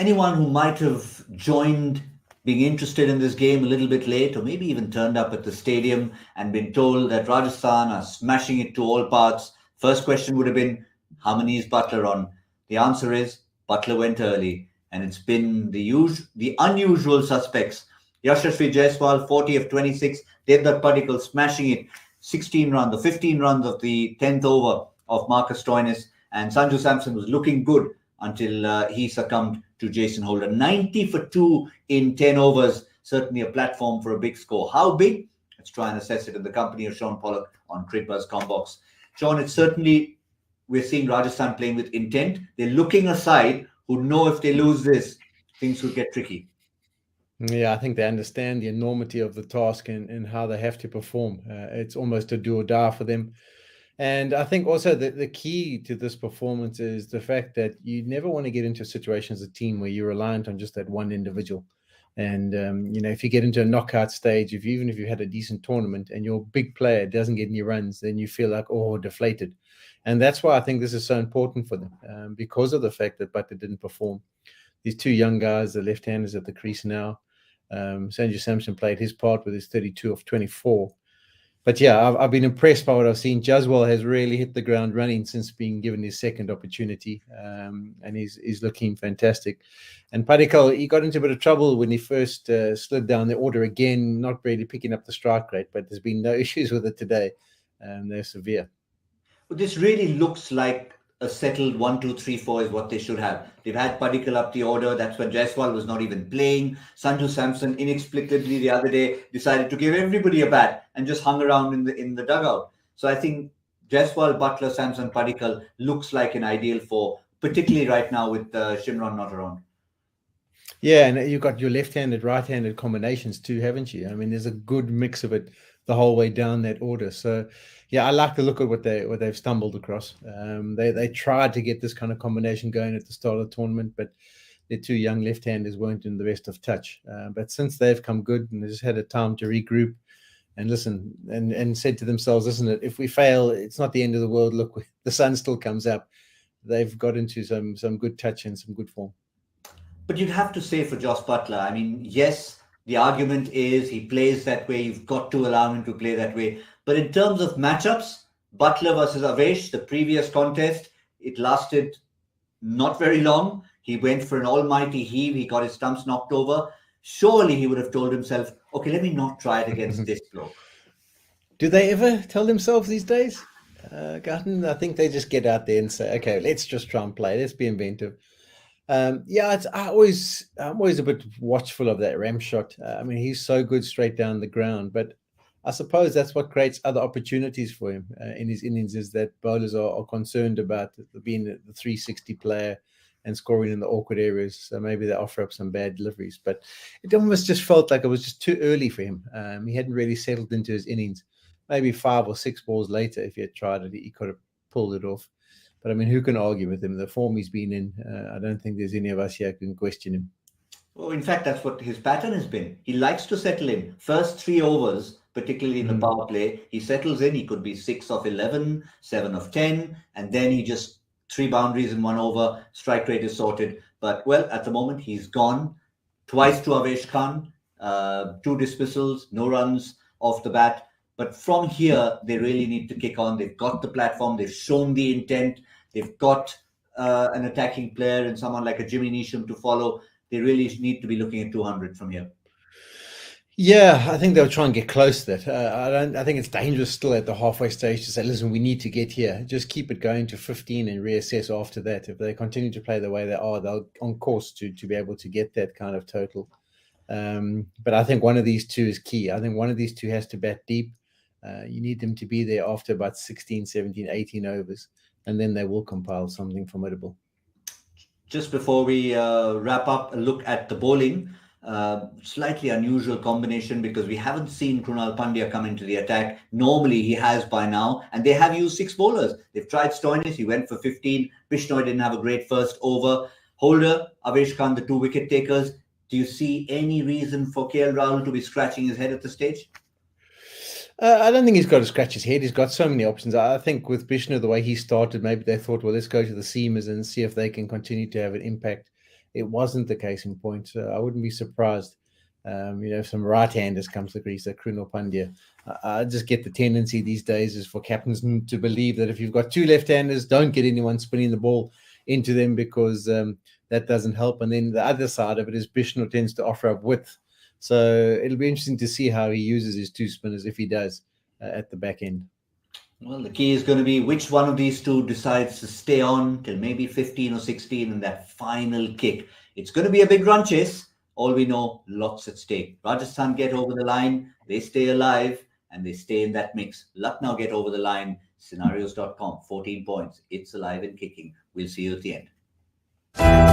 anyone who might have joined being interested in this game a little bit late, or maybe even turned up at the stadium and been told that Rajasthan are smashing it to all parts, first question would have been, how many is Buttler on? The answer is Buttler went early, and it's been the unusual suspects. Yashasvi Jaiswal, 40 of 26, Devdutt Padikkal smashing it, 16 runs, the 15 runs of the 10th over of Marcus Stoinis, and Sanju Samson was looking good until he succumbed to Jason Holder. 90 for 2 in 10 overs, certainly a platform for a big score. How big? Let's try and assess it in the company of Shaun Pollock on Cricbuzz Comm Box. Shaun, it's certainly, we're seeing Rajasthan playing with intent. They're looking a side who know if they lose this, things could get tricky. Yeah, I think they understand the enormity of the task and how they have to perform. It's almost a do or die for them. And I think also the key to this performance is the fact that you never want to get into a situation as a team where you're reliant on just that one individual. And, if you get into a knockout stage, even if you had a decent tournament and your big player doesn't get any runs, then you feel like, deflated. And that's why I think this is so important for them, because of the fact that Buttler didn't perform. These two young guys, the left-handers at the crease now. Sanju Samson played his part with his 32 of 24. But yeah, I've been impressed by what I've seen. Jaiswal has really hit the ground running since being given his second opportunity, and he's looking fantastic. And Padikkal, he got into a bit of trouble when he first slid down the order again, not really picking up the strike rate, but there's been no issues with it today. They're severe. But this really looks like a settled 1, 2, 3, 4 is what they should have. They've had Padikkal up the order. That's when Jaiswal was not even playing. Sanju Samson inexplicably the other day decided to give everybody a bat and just hung around in the dugout. So I think Jaiswal, Buttler, Samson, Padikkal looks like an ideal four, particularly right now with Shimron not around. Yeah, and you've got your left-handed, right-handed combinations too, haven't you? I mean, there's a good mix of it the whole way down that order. So, yeah, I like to look at what they've stumbled across. They tried to get this kind of combination going at the start of the tournament, but their two young left-handers weren't in the best of touch. But since they've come good and they just had a time to regroup and listen and said to themselves, listen, if we fail, it's not the end of the world. Look, the sun still comes up. They've got into some good touch and some good form. But you'd have to say for Jos Buttler, I mean, yes, the argument is he plays that way. You've got to allow him to play that way. But in terms of matchups, Buttler versus Avesh, the previous contest, it lasted not very long. He went for an almighty heave. He got his stumps knocked over. Surely he would have told himself, okay, let me not try it against this bloke. Do they ever tell themselves these days, Gautam? I think they just get out there and say, okay, let's just try and play. Let's be inventive. I'm always a bit watchful of that ram shot. I mean, he's so good straight down the ground, but I suppose that's what creates other opportunities for him in his innings, is that bowlers are concerned about being the 360 player and scoring in the awkward areas. So maybe they offer up some bad deliveries, but it almost just felt like it was just too early for him. He hadn't really settled into his innings. Maybe 5 or 6 balls later, if he had tried it, he could have pulled it off. But I mean, who can argue with him? The form he's been in, I don't think there's any of us here who can question him. Well, in fact, that's what his pattern has been. He likes to settle in. First 3 overs, particularly in the power play, he settles in. He could be 6 of 11, 7 of 10, and then he just 3 boundaries in 1 over. Strike rate is sorted. But, well, at the moment, he's gone. Twice to Avesh Khan, 2 dismissals, no runs off the bat. But from here, they really need to kick on. They've got the platform. They've shown the intent. They've got an attacking player and someone like a Jimmy Neesham to follow. They really need to be looking at 200 from here. Yeah, I think they'll try and get close to that. I think it's dangerous still at the halfway stage to say, listen, we need to get here. Just keep it going to 15 and reassess after that. If they continue to play the way they are, they'll on course to be able to get that kind of total. But I think one of these two is key. I think one of these two has to bat deep. You need them to be there after about 16, 17, 18 overs, and then they will compile something formidable. Just before we wrap up, a look at the bowling. Slightly unusual combination because we haven't seen Krunal Pandya come into the attack. Normally he has by now, and they have used 6 bowlers. They've tried Stoinis, he went for 15. Bishnoi didn't have a great first over. Holder, Avesh Khan, the 2 wicket takers. Do you see any reason for KL Rahul to be scratching his head at this stage? I don't think he's got to scratch his head. He's got so many options. I think with Bishnoi, the way he started, maybe they thought, well, let's go to the seamers and see if they can continue to have an impact it wasn't the case in point. So I wouldn't be surprised, if some right-handers come to the crease, like Krunal Pandya. I just get the tendency these days is for captains to believe that if you've got two left-handers, don't get anyone spinning the ball into them, because that doesn't help. And then the other side of it is Bishnor tends to offer up width. So it'll be interesting to see how he uses his two spinners, if he does, at the back end. Well, the key is going to be which one of these two decides to stay on till maybe 15 or 16 in that final kick. It's going to be a big run chase. All we know, lots at stake. Rajasthan get over the line, they stay alive, and they stay in that mix. Lucknow get over the line. Scenarios.com, 14 points. It's alive and kicking. We'll see you at the end.